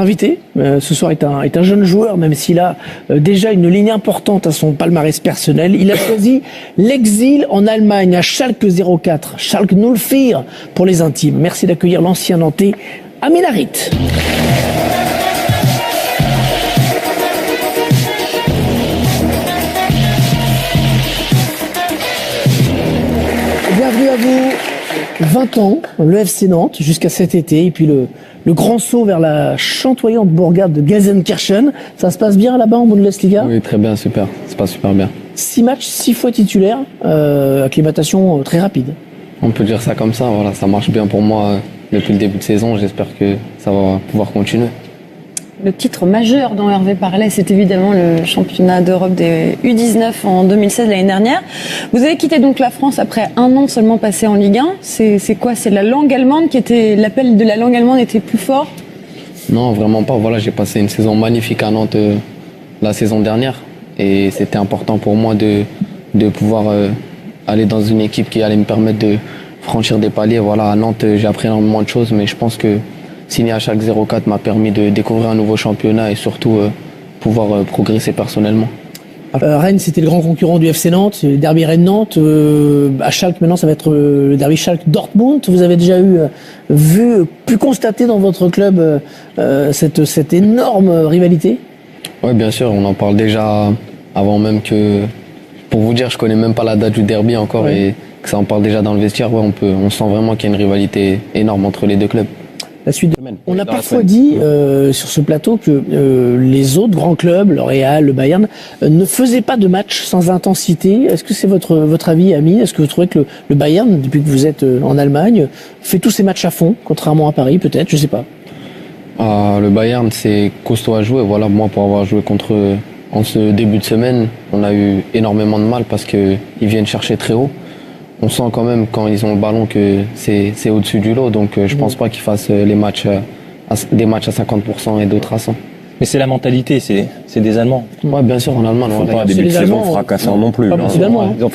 Invité ce soir est un jeune joueur, même s'il a déjà une ligne importante à son palmarès personnel. Il a choisi l'exil en Allemagne à Schalke 04, Schalke 04 pour les intimes. Merci d'accueillir l'ancien Nantais Amin Harit. Bienvenue à vous. 20 ans, le FC Nantes jusqu'à cet été, et puis le grand saut vers la chantoyante bourgade de Gelsenkirchen. Ça se passe bien là-bas en Bundesliga ? Oui, très bien, super. Ça se passe super bien. 6 matchs, 6 fois titulaire, acclimatation très rapide. On peut dire ça comme ça, voilà, ça marche bien pour moi depuis le début de saison. J'espère que ça va pouvoir continuer. Le titre majeur dont Hervé parlait, c'est évidemment le championnat d'Europe des U19 en 2016, l'année dernière. Vous avez quitté donc la France après un an seulement passé en Ligue 1. C'est quoi ? C'est la langue allemande qui était... L'appel de la langue allemande était plus fort ? Non, vraiment pas. Voilà, j'ai passé une saison magnifique à Nantes la saison dernière. Et c'était important pour moi de pouvoir aller dans une équipe qui allait me permettre de franchir des paliers. Voilà, à Nantes, j'ai appris énormément de choses, mais je pense que signer à Schalke 04 m'a permis de découvrir un nouveau championnat et surtout pouvoir progresser personnellement. Rennes, c'était le grand concurrent du FC Nantes, le derby Rennes-Nantes. À Schalke, maintenant, ça va être le derby Schalke-Dortmund. Vous avez déjà pu constater dans votre club cette énorme rivalité ? Oui, bien sûr, on en parle déjà avant même que... Pour vous dire, je connais même pas la date du derby encore et que ça en parle déjà dans le vestiaire. Ouais, on sent vraiment qu'il y a une rivalité énorme entre les deux clubs. La suite. On a parfois dit sur ce plateau que les autres grands clubs, le Real, le Bayern, ne faisaient pas de matchs sans intensité. Est-ce que c'est votre avis, Ami ? Est-ce que vous trouvez que le Bayern, depuis que vous êtes en Allemagne, fait tous ses matchs à fond, contrairement à Paris, peut-être, je sais pas. Le Bayern, c'est costaud à jouer. Voilà, moi, pour avoir joué contre eux en ce début de semaine, on a eu énormément de mal parce qu'ils viennent chercher très haut. On sent quand même quand ils ont le ballon que c'est au-dessus du lot, donc je pense pas qu'ils fassent des matchs à 50% et d'autres à 100%. Mais c'est la mentalité, c'est des Allemands. Ouais, bien sûr, en Allemagne. Faut pas un début de saison fracassant non plus.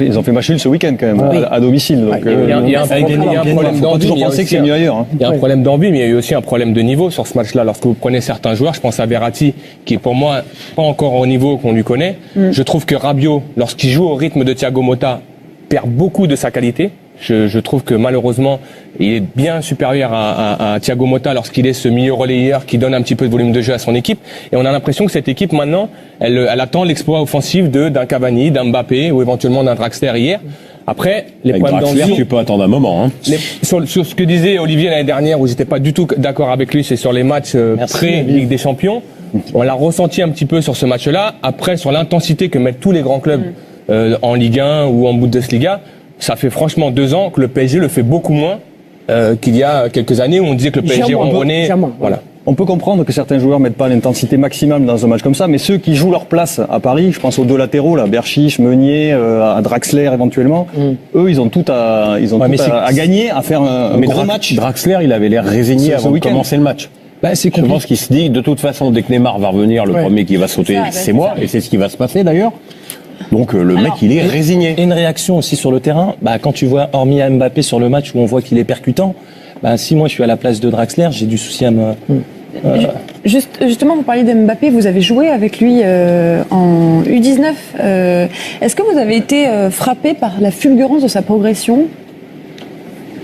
Ils ont fait match nul ce week-end quand même, à domicile. Donc, il y a un problème d'envie. Il y a un problème d'envie, mais il y a eu aussi un problème de niveau sur ce match-là. Lorsque vous prenez certains joueurs, je pense à Verratti, qui est pour moi pas encore au niveau qu'on lui connaît. Je trouve que Rabiot, lorsqu'il joue au rythme de Thiago Motta, perd beaucoup de sa qualité. Je trouve que malheureusement, il est bien supérieur à Thiago Motta lorsqu'il est ce milieu relayeur qui donne un petit peu de volume de jeu à son équipe. Et on a l'impression que cette équipe maintenant, elle attend l'exploit offensif d'un Cavani, d'un Mbappé ou éventuellement d'un Draxler hier. Après, les avec problèmes d'envie, tu peux attendre un moment. Hein. Sur ce que disait Olivier l'année dernière, où j'étais pas du tout d'accord avec lui, c'est sur les matchs pré-Ligue des Champions. On l'a ressenti un petit peu sur ce match-là. Après, sur l'intensité que mettent tous les grands clubs en Ligue 1 ou en Bundesliga, ça fait franchement 2 ans que le PSG le fait beaucoup moins qu'il y a quelques années où on disait que le PSG ronronnait. Voilà. On peut comprendre que certains joueurs mettent pas l'intensité maximale dans un match comme ça, mais ceux qui jouent leur place à Paris, je pense aux deux latéraux, là, Berchiche, Meunier, à Draxler éventuellement, eux, ils ont tout à gagner, à faire un gros match. Draxler, il avait l'air résigné avant de commencer le match. Je pense qu'il se dit, de toute façon, dès que Neymar va revenir, le premier qui va sauter, c'est moi, et c'est ce qui va se passer d'ailleurs. Donc mec, il est résigné. Et une réaction aussi sur le terrain, quand tu vois, hormis à Mbappé sur le match où on voit qu'il est percutant, si moi je suis à la place de Draxler, j'ai du souci à me... Justement, vous parliez de Mbappé, vous avez joué avec lui en U19. Est-ce que vous avez été frappé par la fulgurance de sa progression ?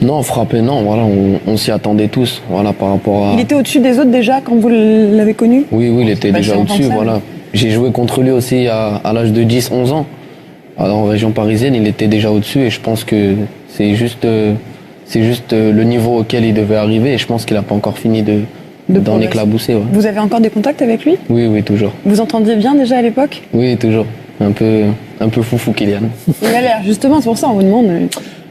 Non, frappé, non. Voilà, on s'y attendait tous. Voilà, par rapport à... Il était au-dessus des autres déjà quand vous l'avez connu ? Oui, il était déjà au-dessus. Voilà. J'ai joué contre lui aussi à l'âge de 10-11 ans. Alors, en région parisienne, il était déjà au-dessus et je pense que c'est juste le niveau auquel il devait arriver et je pense qu'il n'a pas encore fini d'en éclabousser. Ouais. Vous avez encore des contacts avec lui ? Oui, toujours. Vous entendiez bien déjà à l'époque ? Oui, toujours. Un peu foufou Kylian. Il a l'air, justement, c'est pour ça on vous demande.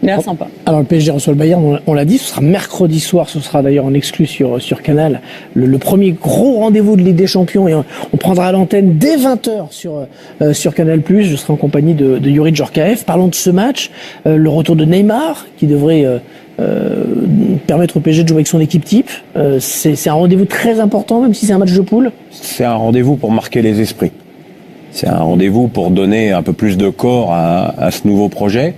Il a l'air sympa. Alors le PSG reçoit le Bayern, on l'a dit, ce sera mercredi soir, ce sera d'ailleurs en exclu sur Canal, le premier gros rendez-vous de Ligue des Champions et on prendra l'antenne dès 20h sur Canal+. Je serai en compagnie de Youri Djorkaeff. Parlons de ce match, le retour de Neymar qui devrait permettre au PSG de jouer avec son équipe type. C'est un rendez-vous très important, même si c'est un match de poule. C'est un rendez-vous pour marquer les esprits. C'est un rendez-vous pour donner un peu plus de corps à ce nouveau projet.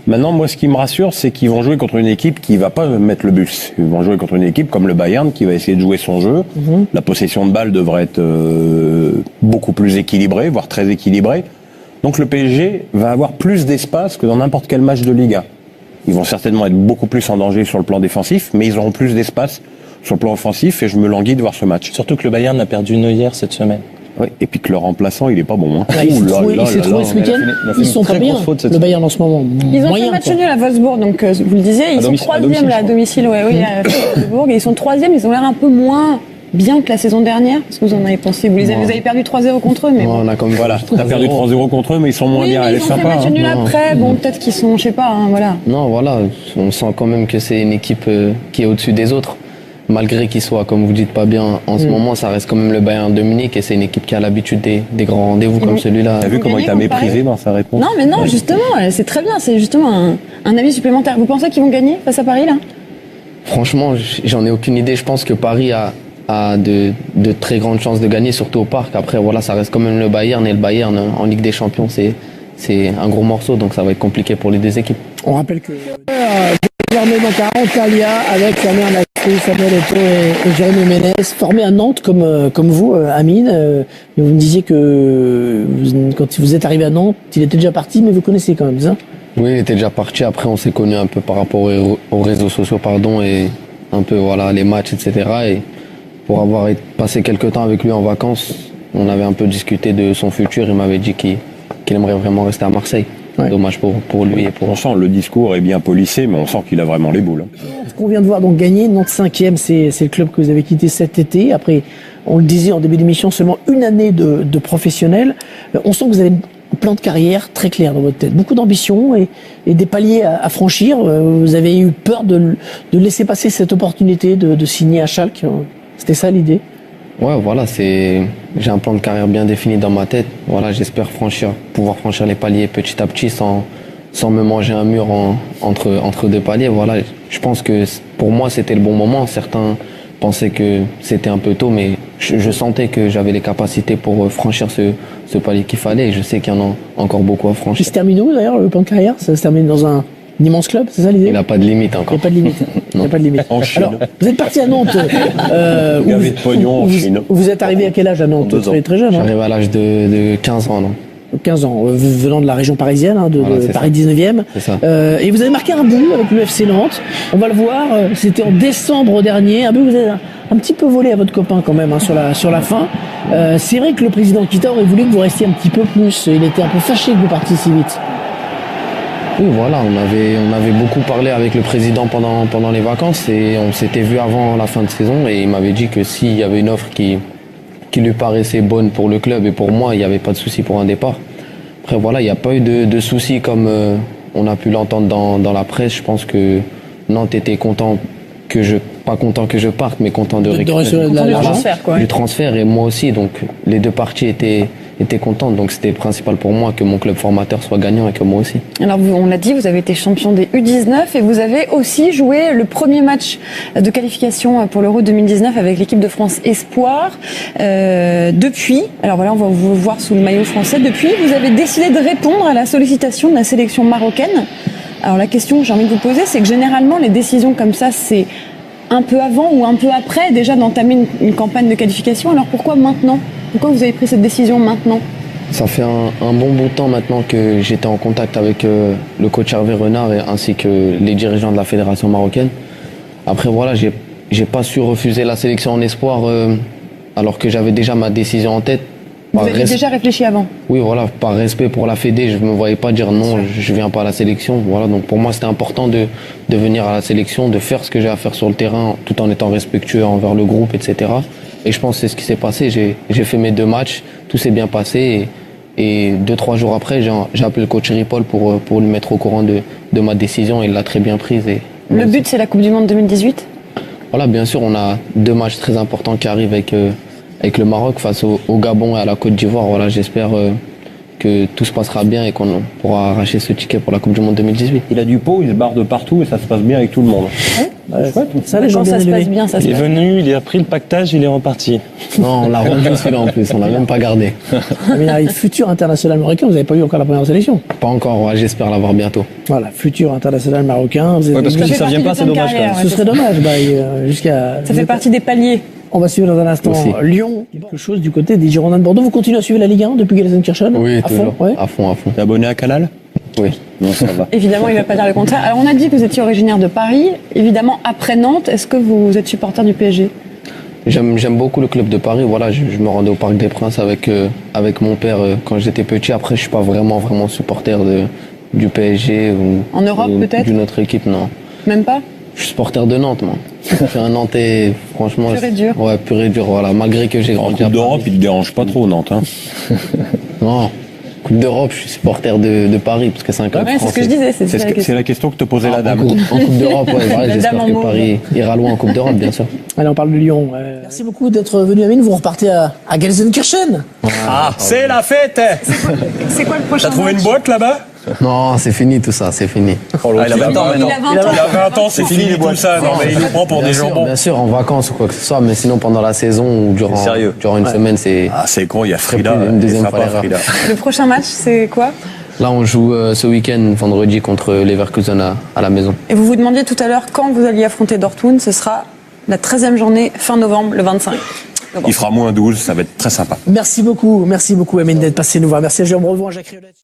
Maintenant, moi, ce qui me rassure, c'est qu'ils vont jouer contre une équipe qui va pas mettre le bus. Ils vont jouer contre une équipe comme le Bayern qui va essayer de jouer son jeu. La possession de balle devrait être beaucoup plus équilibrée, voire très équilibrée. Donc le PSG va avoir plus d'espace que dans n'importe quel match de Liga. Ils vont certainement être beaucoup plus en danger sur le plan défensif, mais ils auront plus d'espace sur le plan offensif et je me languis de voir ce match. Surtout que le Bayern a perdu Neuer cette semaine. Oui, et puis que le remplaçant, il est pas bon. Hein. Il s'est trouvé ce week-end. Ils sont très bien, le Bayern en ce moment. Ils ont fait un match nul à Wolfsburg, donc vous le disiez, ils sont troisième là à domicile. Oui, à Wolfsburg, et ils sont troisième. Ils ont l'air un peu moins bien que la saison dernière. Qu'est-ce que vous en avez pensé? Vous avez perdu 3-0 contre eux, mais on a comme voilà, t'as perdu 3-0 contre eux, mais ils sont moins bien. Elle est sympa. Ils ont fait match nul après. Bon, peut-être qu'ils sont, je sais pas, voilà. Non, voilà, on sent quand même que c'est une équipe qui est au-dessus des autres. Malgré qu'ils soient, comme vous dites, pas bien en ce moment, ça reste quand même le Bayern de Munich et c'est une équipe qui a l'habitude des grands rendez-vous comme celui-là. T'as vu comment il t'a méprisé dans sa réponse? Non, mais non, justement, c'est très bien. C'est justement un avis supplémentaire. Vous pensez qu'ils vont gagner face à Paris, là? Franchement, j'en ai aucune idée. Je pense que Paris a de très grandes chances de gagner, surtout au Parc. Après, voilà, ça reste quand même le Bayern et le Bayern en Ligue des Champions, c'est un gros morceau, donc ça va être compliqué pour les deux équipes. On rappelle que désormais donc à Antalya avec Samir Nasri, Samuel Eto'o et Jérémy Ménez, formés à Nantes comme vous, Amine. Vous me disiez que quand vous êtes arrivé à Nantes, il était déjà parti, mais vous connaissez quand même ça? Oui, il était déjà parti. Après, on s'est connus un peu par rapport aux réseaux sociaux, et un peu voilà les matchs, etc. Et pour avoir passé quelques temps avec lui en vacances, on avait un peu discuté de son futur. Il m'avait dit qu'il aimerait vraiment rester à Marseille. Ouais. Dommage pour lui et pour... On sent le discours est bien polissé, mais on sent qu'il a vraiment les boules. Ce qu'on vient de voir donc gagner, Nantes 5e, c'est le club que vous avez quitté cet été. Après, on le disait en début d'émission, seulement une année de professionnel. On sent que vous avez un plan de carrière très clair dans votre tête. Beaucoup d'ambition et des paliers à franchir. Vous avez eu peur de laisser passer cette opportunité de signer à Schalke. C'était ça l'idée? Ouais, voilà, j'ai un plan de carrière bien défini dans ma tête. Voilà, j'espère pouvoir franchir les paliers petit à petit sans me manger un mur entre deux paliers. Voilà, je pense que pour moi c'était le bon moment. Certains pensaient que c'était un peu tôt, mais je sentais que j'avais les capacités pour franchir ce palier qu'il fallait. Et je sais qu'il y en a encore beaucoup à franchir. Il se termine où d'ailleurs le plan de carrière? Ça se termine dans un immense club, c'est ça l'idée? Il n'a pas de limite encore. Il n'y a pas de limite. Il n'y a pas de limite. Alors, vous êtes parti à Nantes. Vous êtes arrivé à quel âge à Nantes? Vous êtes très jeune. J'arrive à l'âge de 15 ans. Non 15 ans, venant de la région parisienne, de Paris 19e. C'est ça. Et vous avez marqué un but avec l'UFC Nantes. On va le voir, c'était en décembre dernier. Un but, vous avez un petit peu volé à votre copain quand même sur la fin. C'est vrai que le président Kita aurait voulu que vous restiez un petit peu plus. Il était un peu fâché que vous partiez si vite. Oui, voilà, on avait beaucoup parlé avec le président pendant les vacances et on s'était vu avant la fin de saison et il m'avait dit que s'il y avait une offre qui lui paraissait bonne pour le club et pour moi, il n'y avait pas de souci pour un départ. Après voilà, il n'y a pas eu de soucis comme on a pu l'entendre dans la presse. Je pense que Nantes était pas content que je parte, mais content de récupérer du transfert et moi aussi. Donc les deux parties étaient contentes. Donc c'était principal pour moi que mon club formateur soit gagnant et que moi aussi. Alors on l'a dit, vous avez été champion des U19 et vous avez aussi joué le premier match de qualification pour l'Euro 2019 avec l'équipe de France Espoir. Depuis, alors voilà, on va vous voir sous le maillot français. Depuis, vous avez décidé de répondre à la sollicitation de la sélection marocaine. Alors la question que j'ai envie de vous poser, c'est que généralement les décisions comme ça, c'est un peu avant ou un peu après déjà d'entamer une campagne de qualification. Alors pourquoi maintenant? Pourquoi vous avez pris cette décision maintenant? Ça fait un bon bout de temps maintenant que j'étais en contact avec le coach Hervé Renard ainsi que les dirigeants de la fédération marocaine. Après voilà, j'ai pas su refuser la sélection en espoir alors que j'avais déjà ma décision en tête. Vous avez déjà réfléchi avant? Oui, voilà, par respect pour la Fédé, je me voyais pas dire non, je viens pas à la sélection. Voilà, donc pour moi c'était important de venir à la sélection, de faire ce que j'ai à faire sur le terrain, tout en étant respectueux envers le groupe, etc. Et je pense que c'est ce qui s'est passé. J'ai fait mes 2 matchs, tout s'est bien passé. Et 2-3 jours après, j'ai appelé le coach Ripoll pour lui mettre au courant de ma décision. Et il l'a très bien prise. Le but, c'est la Coupe du Monde 2018? Voilà, bien sûr, on a 2 matchs très importants qui arrivent avec le Maroc face au Gabon et à la Côte d'Ivoire. Voilà, j'espère que tout se passera bien et qu'on pourra arracher ce ticket pour la Coupe du Monde 2018. Il a du pot, il se barre de partout et ça se passe bien avec tout le monde. Ouais. Ça, les gens Quand bien ça se passe élevés. bien, ça se Il est passe. venu, il a pris le pactage, il est reparti. Non, on l'a rendu celui-là en plus, on l'a même pas gardé. Mais il futur international marocain, vous n'avez pas eu encore la première sélection. Pas encore, ouais, j'espère l'avoir bientôt. Voilà, futur international marocain. Vous avez- Ouais, parce que Ça si fait ça vient partie pas, de c'est ton dommage quand même. carrière, Ce serait dommage, jusqu'à. Ça fait partie des paliers. On va suivre dans un instant Aussi. Lyon, quelque chose du côté des Girondins de Bordeaux. Vous continuez à suivre la Ligue 1 depuis Gelsenkirchen? Oui, à toujours. fond, ouais. À fond, à fond. T'es abonné à Canal? Oui. Non, ça va. Évidemment, il ne va pas dire le contraire. Alors, on a dit que vous étiez originaire de Paris. Évidemment, après Nantes, est-ce que vous êtes supporter du PSG? J'aime beaucoup le club de Paris. Voilà, je me rendais au Parc des Princes avec mon père quand j'étais petit. Après, je suis pas vraiment supporter du PSG ou En Europe, peut-être d'une autre équipe, non. Même pas? Je suis supporter de Nantes, moi. Je suis un Nantais, franchement. Pur et dur. Ouais, pur et dur, voilà. Malgré que j'ai En grandi à Coupe d'Europe, Paris. il te dérange pas trop, Nantes. Hein. Non. Coupe d'Europe, je suis supporter de Paris parce que c'est un club Ouais, c'est ce français. que je disais. C'est C'est ça la question. la question que te posait la En dame. Coupe d'Europe, ouais, voilà, La j'espère dame en que mauve. Paris ira loin en Coupe d'Europe, bien sûr. Allez, on parle de Lyon. Merci beaucoup d'être venu, Amine. Vous repartez à Gelsenkirchen. Ah, c'est la fête. C'est quoi le prochain T'as trouvé match une boîte là-bas? Non, c'est fini tout ça, c'est fini. Il a 20 ans Il maintenant. a 20 ans. Il a 20 ans, c'est fini tout ça. Non, mais il nous prend pour des jambons. Bien sûr, en vacances ou quoi que ce soit, mais sinon pendant la saison ou durant une semaine, c'est. Ah, c'est con, il y a Frida. plus une deuxième et fois Sapa, l'erreur. Frida. Le prochain match, c'est quoi? Là, on joue ce week-end, vendredi, contre Leverkusen à la maison. Et vous vous demandiez tout à l'heure quand vous alliez affronter Dortmund. Ce sera la 13e journée, fin novembre, le 25. Il fera moins 12, ça va être très sympa. Merci beaucoup, Amine, d'être passé nous voir. Merci à Jérôme Revon, à Jacques Riolette.